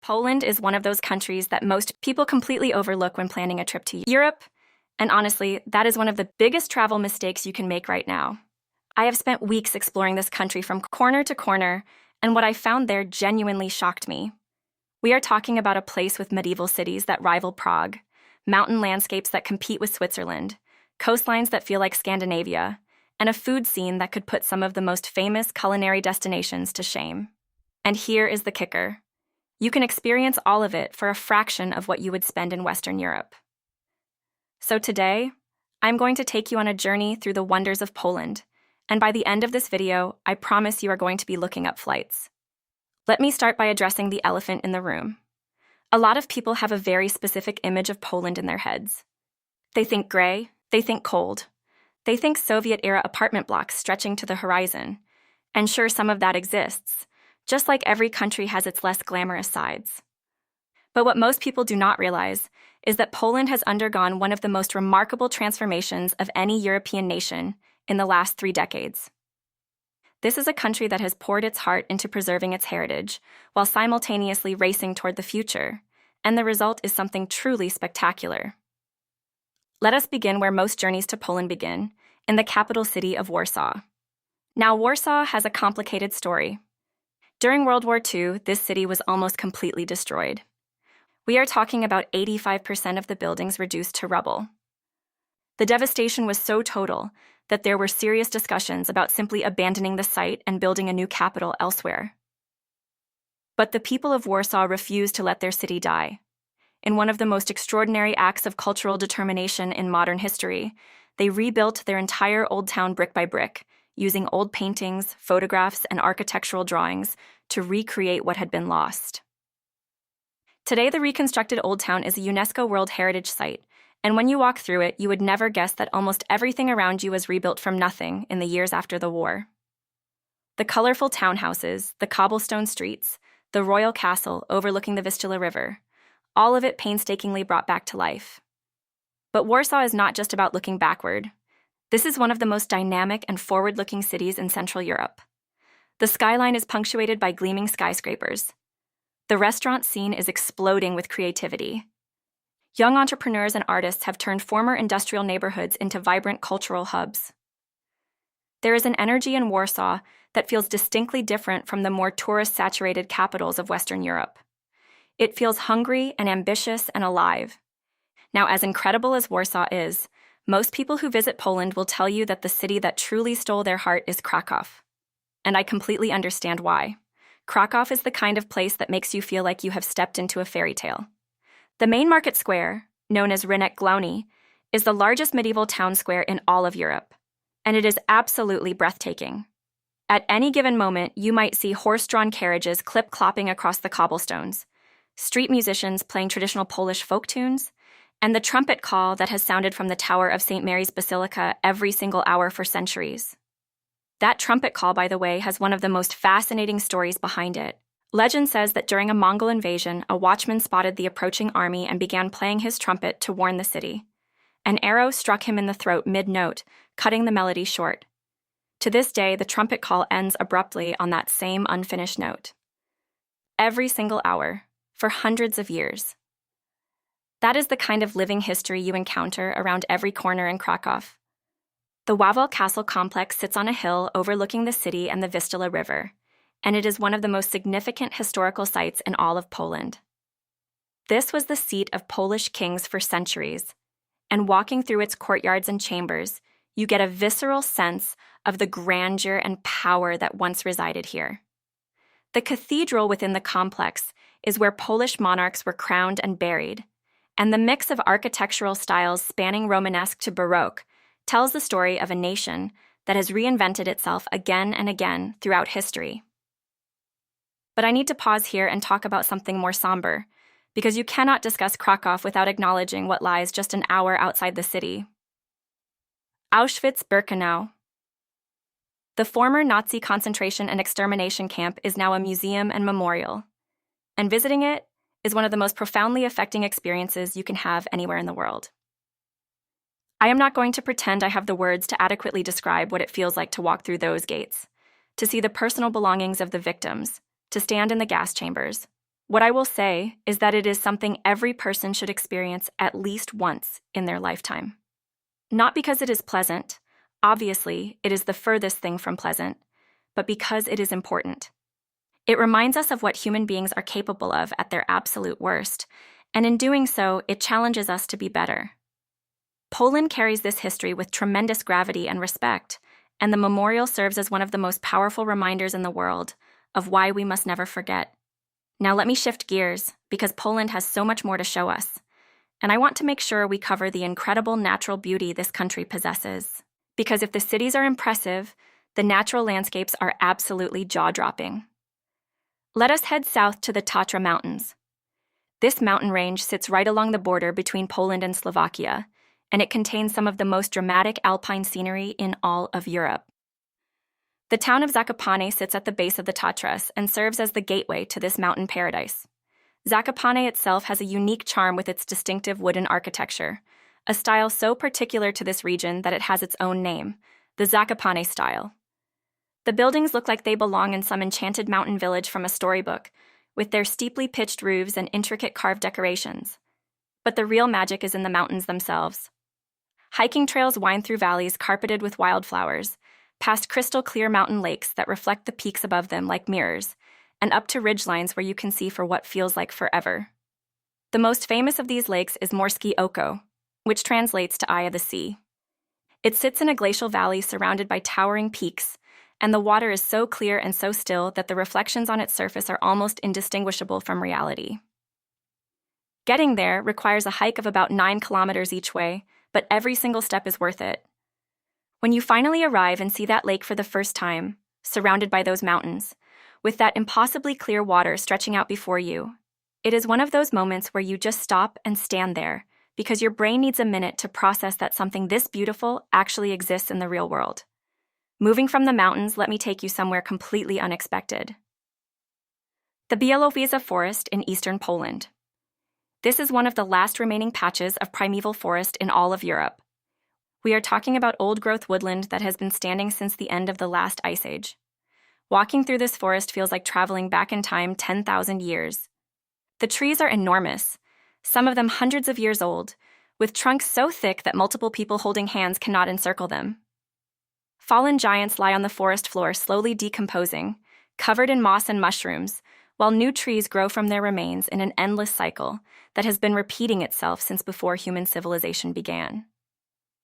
Poland is one of those countries that most people completely overlook when planning a trip to Europe, and honestly, that is one of the biggest travel mistakes you can make right now. I have spent weeks exploring this country from corner to corner, and what I found there genuinely shocked me. We are talking about a place with medieval cities that rival Prague, mountain landscapes that compete with Switzerland, coastlines that feel like Scandinavia, and a food scene that could put some of the most famous culinary destinations to shame. And here is the kicker. You can experience all of it for a fraction of what you would spend in Western Europe. So today, I'm going to take you on a journey through the wonders of Poland, and by the end of this video, I promise you are going to be looking up flights. Let me start by addressing the elephant in the room. A lot of people have a very specific image of Poland in their heads. They think gray, they think cold, they think Soviet-era apartment blocks stretching to the horizon, and sure, some of that exists, just like every country has its less glamorous sides. But what most people do not realize is that Poland has undergone one of the most remarkable transformations of any European nation in the last 3 decades. This is a country that has poured its heart into preserving its heritage while simultaneously racing toward the future, and the result is something truly spectacular. Let us begin where most journeys to Poland begin, in the capital city of Warsaw. Now, Warsaw has a complicated story. During World War II, this city was almost completely destroyed. We are talking about 85% of the buildings reduced to rubble. The devastation was so total that there were serious discussions about simply abandoning the site and building a new capital elsewhere. But the people of Warsaw refused to let their city die. In one of the most extraordinary acts of cultural determination in modern history, they rebuilt their entire old town brick by brick, using old paintings, photographs, and architectural drawings to recreate what had been lost. Today, the reconstructed Old Town is a UNESCO World Heritage Site, and when you walk through it, you would never guess that almost everything around you was rebuilt from nothing in the years after the war. The colorful townhouses, the cobblestone streets, the royal castle overlooking the Vistula River, all of it painstakingly brought back to life. But Warsaw is not just about looking backward. This is one of the most dynamic and forward-looking cities in Central Europe. The skyline is punctuated by gleaming skyscrapers. The restaurant scene is exploding with creativity. Young entrepreneurs and artists have turned former industrial neighborhoods into vibrant cultural hubs. There is an energy in Warsaw that feels distinctly different from the more tourist-saturated capitals of Western Europe. It feels hungry and ambitious and alive. Now, as incredible as Warsaw is, most people who visit Poland will tell you that the city that truly stole their heart is Krakow. And I completely understand why. Krakow is the kind of place that makes you feel like you have stepped into a fairy tale. The main market square, known as Rynek Główny, is the largest medieval town square in all of Europe, and it is absolutely breathtaking. At any given moment, you might see horse-drawn carriages clip-clopping across the cobblestones, street musicians playing traditional Polish folk tunes, and the trumpet call that has sounded from the tower of St. Mary's Basilica every single hour for centuries. That trumpet call, by the way, has one of the most fascinating stories behind it. Legend says that during a Mongol invasion, a watchman spotted the approaching army and began playing his trumpet to warn the city. An arrow struck him in the throat mid-note, cutting the melody short. To this day, the trumpet call ends abruptly on that same unfinished note. Every single hour, for hundreds of years. That is the kind of living history you encounter around every corner in Krakow. The Wawel Castle complex sits on a hill overlooking the city and the Vistula River, and it is one of the most significant historical sites in all of Poland. This was the seat of Polish kings for centuries, and walking through its courtyards and chambers, you get a visceral sense of the grandeur and power that once resided here. The cathedral within the complex is where Polish monarchs were crowned and buried, and the mix of architectural styles spanning Romanesque to Baroque tells the story of a nation that has reinvented itself again and again throughout history. But I need to pause here and talk about something more somber, because you cannot discuss Krakow without acknowledging what lies just an hour outside the city. Auschwitz-Birkenau. The former Nazi concentration and extermination camp is now a museum and memorial, and visiting it is one of the most profoundly affecting experiences you can have anywhere in the world. I am not going to pretend I have the words to adequately describe what it feels like to walk through those gates, to see the personal belongings of the victims, to stand in the gas chambers, What I will say is that it is something every person should experience at least once in their lifetime. Not because it is pleasant, obviously it is the furthest thing from pleasant, but because it is important. It reminds us of what human beings are capable of at their absolute worst, and in doing so, it challenges us to be better. Poland carries this history with tremendous gravity and respect, and the memorial serves as one of the most powerful reminders in the world of why we must never forget. Now let me shift gears, because Poland has so much more to show us, and I want to make sure we cover the incredible natural beauty this country possesses. Because if the cities are impressive, the natural landscapes are absolutely jaw-dropping. Let us head south to the Tatra Mountains. This mountain range sits right along the border between Poland and Slovakia, and it contains some of the most dramatic alpine scenery in all of Europe. The town of Zakopane sits at the base of the Tatras and serves as the gateway to this mountain paradise. Zakopane itself has a unique charm with its distinctive wooden architecture, a style so particular to this region that it has its own name, the Zakopane style. The buildings look like they belong in some enchanted mountain village from a storybook, with their steeply pitched roofs and intricate carved decorations. But the real magic is in the mountains themselves. Hiking trails wind through valleys carpeted with wildflowers, past crystal-clear mountain lakes that reflect the peaks above them like mirrors, and up to ridgelines where you can see for what feels like forever. The most famous of these lakes is Morskie Oko, which translates to Eye of the Sea. It sits in a glacial valley surrounded by towering peaks, and the water is so clear and so still that the reflections on its surface are almost indistinguishable from reality. Getting there requires a hike of about 9 kilometers each way, but every single step is worth it. When you finally arrive and see that lake for the first time, surrounded by those mountains, with that impossibly clear water stretching out before you, it is one of those moments where you just stop and stand there, because your brain needs a minute to process that something this beautiful actually exists in the real world. Moving from the mountains, let me take you somewhere completely unexpected. The Białowieża Forest in eastern Poland. This is one of the last remaining patches of primeval forest in all of Europe. We are talking about old-growth woodland that has been standing since the end of the last ice age. Walking through this forest feels like traveling back in time 10,000 years. The trees are enormous, some of them hundreds of years old, with trunks so thick that multiple people holding hands cannot encircle them. Fallen giants lie on the forest floor slowly decomposing, covered in moss and mushrooms, while new trees grow from their remains in an endless cycle that has been repeating itself since before human civilization began.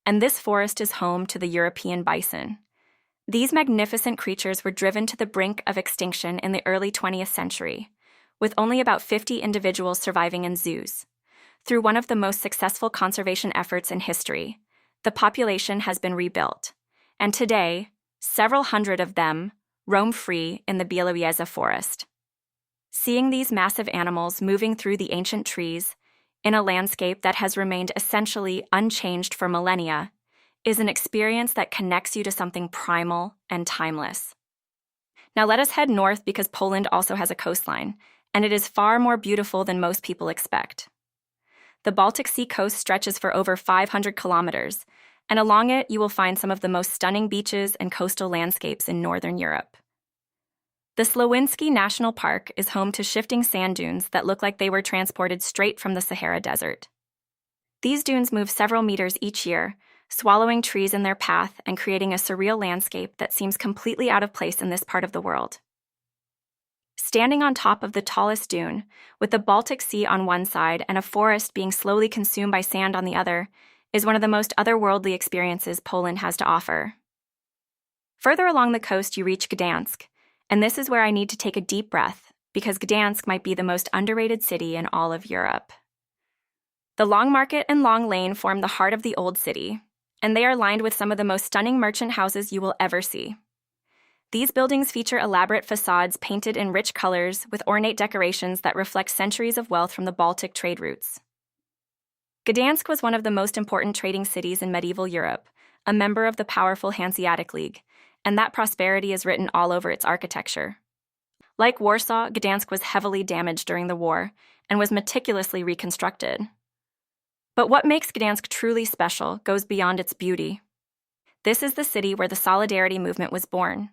And this forest is home to the European bison. These magnificent creatures were driven to the brink of extinction in the early 20th century, with only about 50 individuals surviving in zoos. Through one of the most successful conservation efforts in history, the population has been rebuilt, and today, several hundred of them roam free in the Białowieża forest. Seeing these massive animals moving through the ancient trees, in a landscape that has remained essentially unchanged for millennia, is an experience that connects you to something primal and timeless. Now let us head north because Poland also has a coastline, and it is far more beautiful than most people expect. The Baltic Sea coast stretches for over 500 kilometers, and along it you will find some of the most stunning beaches and coastal landscapes in northern Europe. The Słowinski National Park is home to shifting sand dunes that look like they were transported straight from the Sahara Desert. These dunes move several meters each year, swallowing trees in their path and creating a surreal landscape that seems completely out of place in this part of the world. Standing on top of the tallest dune, with the Baltic Sea on one side and a forest being slowly consumed by sand on the other, is one of the most otherworldly experiences Poland has to offer. Further along the coast you reach Gdansk, and this is where I need to take a deep breath, because Gdansk might be the most underrated city in all of Europe. The Long Market and Long Lane form the heart of the old city, and they are lined with some of the most stunning merchant houses you will ever see. These buildings feature elaborate facades painted in rich colors with ornate decorations that reflect centuries of wealth from the Baltic trade routes. Gdansk was one of the most important trading cities in medieval Europe, a member of the powerful Hanseatic League, and that prosperity is written all over its architecture. Like Warsaw, Gdansk was heavily damaged during the war and was meticulously reconstructed. But what makes Gdansk truly special goes beyond its beauty. This is the city where the Solidarity movement was born.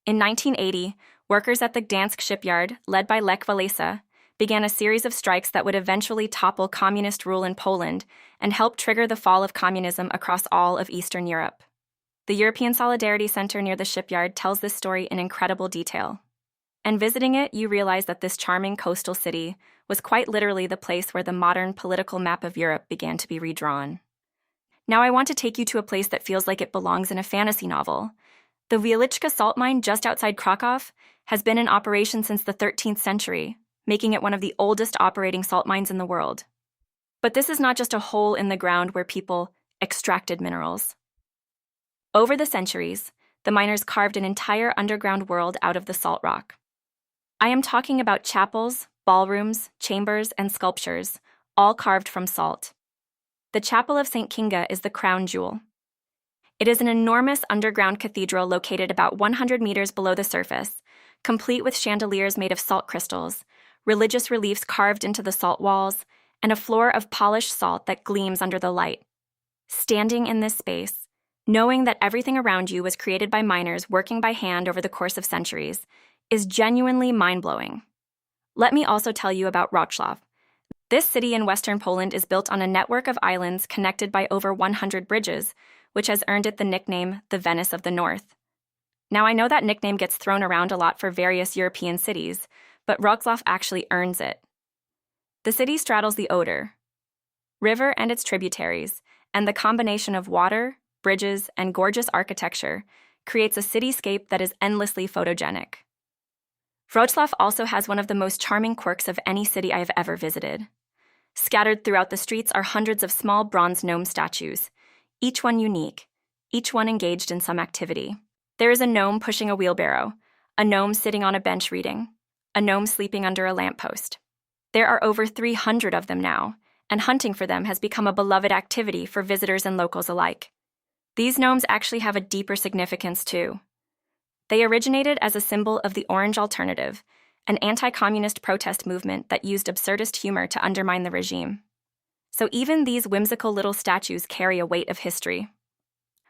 In 1980, workers at the Gdansk shipyard, led by Lech Walesa, began a series of strikes that would eventually topple communist rule in Poland and help trigger the fall of communism across all of Eastern Europe. The European Solidarity Center near the shipyard tells this story in incredible detail. And visiting it, you realize that this charming coastal city was quite literally the place where the modern political map of Europe began to be redrawn. Now I want to take you to a place that feels like it belongs in a fantasy novel. The Wieliczka salt mine just outside Krakow has been in operation since the 13th century, making it one of the oldest operating salt mines in the world. But this is not just a hole in the ground where people extracted minerals. Over the centuries, the miners carved an entire underground world out of the salt rock. I am talking about chapels, ballrooms, chambers, and sculptures, all carved from salt. The Chapel of St. Kinga is the crown jewel. It is an enormous underground cathedral located about 100 meters below the surface, complete with chandeliers made of salt crystals, religious reliefs carved into the salt walls, and a floor of polished salt that gleams under the light. Standing in this space, knowing that everything around you was created by miners working by hand over the course of centuries, is genuinely mind-blowing. Let me also tell you about Wrocław. This city in western Poland is built on a network of islands connected by over 100 bridges, which has earned it the nickname the Venice of the North. Now I know that nickname gets thrown around a lot for various European cities, but Wrocław actually earns it. The city straddles the Oder River and its tributaries, and the combination of water, bridges, and gorgeous architecture creates a cityscape that is endlessly photogenic. Wrocław also has one of the most charming quirks of any city I have ever visited. Scattered throughout the streets are hundreds of small bronze gnome statues, each one unique, each one engaged in some activity. There is a gnome pushing a wheelbarrow, a gnome sitting on a bench reading, a gnome sleeping under a lamppost. There are over 300 of them now, and hunting for them has become a beloved activity for visitors and locals alike. These gnomes actually have a deeper significance too. They originated as a symbol of the Orange Alternative, an anti-communist protest movement that used absurdist humor to undermine the regime. So even these whimsical little statues carry a weight of history.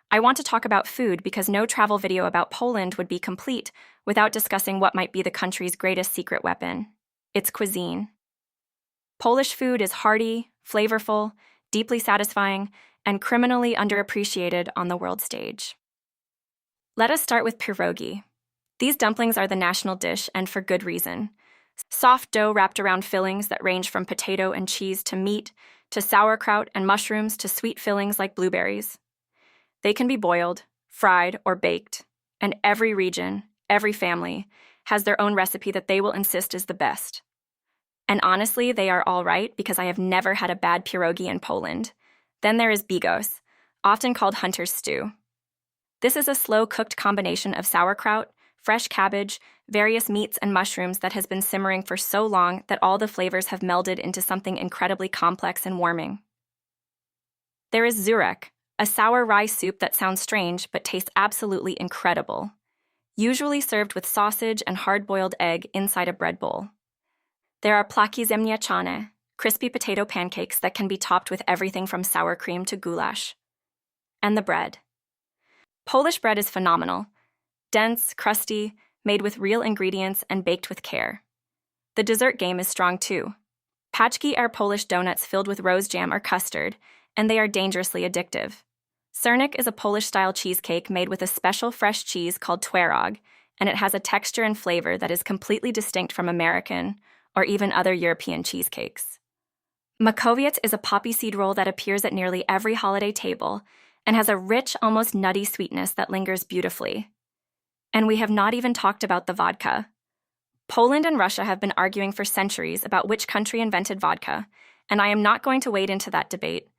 I want to talk about food because no travel video about Poland would be complete without discussing what might be the country's greatest secret weapon: its cuisine. Polish food is hearty, flavorful, deeply satisfying, and criminally underappreciated on the world stage. Let us start with pierogi. These dumplings are the national dish, and for good reason. Soft dough wrapped around fillings that range from potato and cheese to meat, to sauerkraut and mushrooms to sweet fillings like blueberries. They can be boiled, fried, or baked, and every region, every family, has their own recipe that they will insist is the best. And honestly, they are all right because I have never had a bad pierogi in Poland. Then there is bigos, often called hunter's stew. This is a slow-cooked combination of sauerkraut, fresh cabbage, various meats, and mushrooms that has been simmering for so long that all the flavors have melded into something incredibly complex and warming. There is zurek, a sour rye soup that sounds strange but tastes absolutely incredible, usually served with sausage and hard-boiled egg inside a bread bowl. There are plaki ziemniaczane, crispy potato pancakes that can be topped with everything from sour cream to goulash. And the bread. Polish bread is phenomenal. Dense, crusty, made with real ingredients and baked with care. The dessert game is strong too. Paczki are Polish donuts filled with rose jam or custard, and they are dangerously addictive. Sernik is a Polish-style cheesecake made with a special fresh cheese called twaróg, and it has a texture and flavor that is completely distinct from American or even other European cheesecakes. Makowiec is a poppy seed roll that appears at nearly every holiday table and has a rich, almost nutty sweetness that lingers beautifully. And we have not even talked about the vodka. Poland and Russia have been arguing for centuries about which country invented vodka, and I am not going to wade into that debate,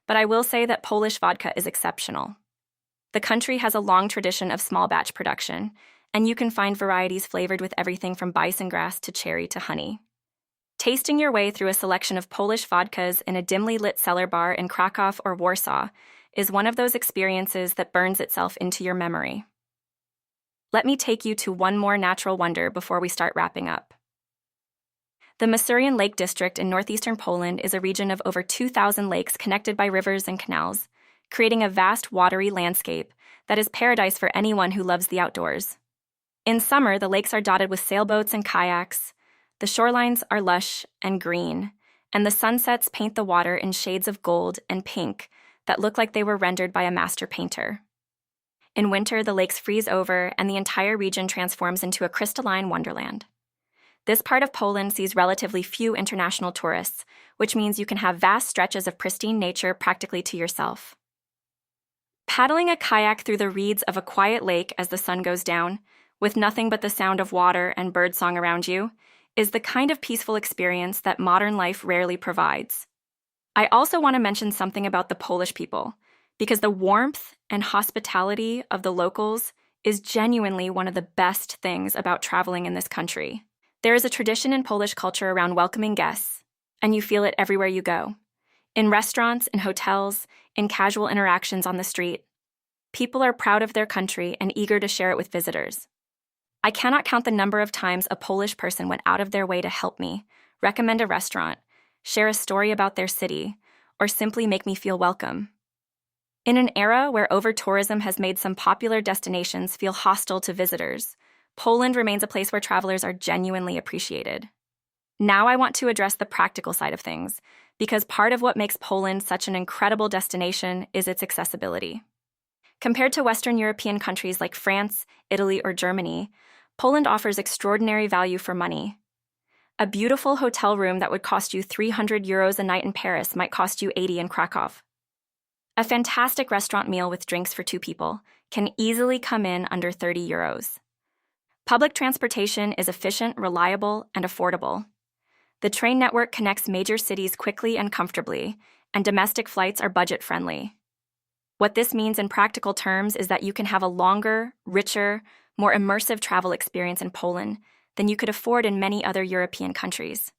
but I will say that Polish vodka is exceptional. The country has a long tradition of small batch production, and you can find varieties flavored with everything from bison grass to cherry to honey. Tasting your way through a selection of Polish vodkas in a dimly lit cellar bar in Krakow or Warsaw is one of those experiences that burns itself into your memory. Let me take you to one more natural wonder before we start wrapping up. The Masurian Lake District in northeastern Poland is a region of over 2,000 lakes connected by rivers and canals, creating a vast watery landscape that is paradise for anyone who loves the outdoors. In summer, the lakes are dotted with sailboats and kayaks. The shorelines are lush and green, and the sunsets paint the water in shades of gold and pink that look like they were rendered by a master painter. In winter, the lakes freeze over and the entire region transforms into a crystalline wonderland. This part of Poland sees relatively few international tourists, which means you can have vast stretches of pristine nature practically to yourself. Paddling a kayak through the reeds of a quiet lake as the sun goes down, with nothing but the sound of water and birdsong around you, is the kind of peaceful experience that modern life rarely provides. I also want to mention something about the Polish people, because the warmth and hospitality of the locals is genuinely one of the best things about traveling in this country. There is a tradition in Polish culture around welcoming guests, and you feel it everywhere you go. In restaurants, in hotels, in casual interactions on the street, people are proud of their country and eager to share it with visitors. I cannot count the number of times a Polish person went out of their way to help me, recommend a restaurant, share a story about their city, or simply make me feel welcome. In an era where over-tourism has made some popular destinations feel hostile to visitors, Poland remains a place where travelers are genuinely appreciated. Now I want to address the practical side of things, because part of what makes Poland such an incredible destination is its accessibility. Compared to Western European countries like France, Italy, or Germany, Poland offers extraordinary value for money. A beautiful hotel room that would cost you €300 a night in Paris might cost you 80 in Krakow. A fantastic restaurant meal with drinks for 2 people can easily come in under €30. Public transportation is efficient, reliable, and affordable. The train network connects major cities quickly and comfortably, and domestic flights are budget-friendly. What this means in practical terms is that you can have a longer, richer, more immersive travel experience in Poland than you could afford in many other European countries.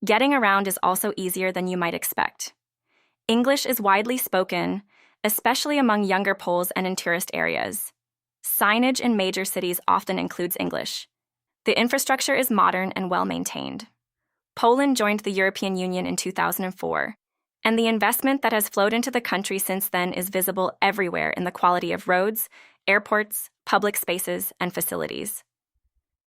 Getting around is also easier than you might expect. English is widely spoken, especially among younger Poles and in tourist areas. Signage in major cities often includes English. The infrastructure is modern and well-maintained. Poland joined the European Union in 2004, and the investment that has flowed into the country since then is visible everywhere in the quality of roads, airports, public spaces, and facilities.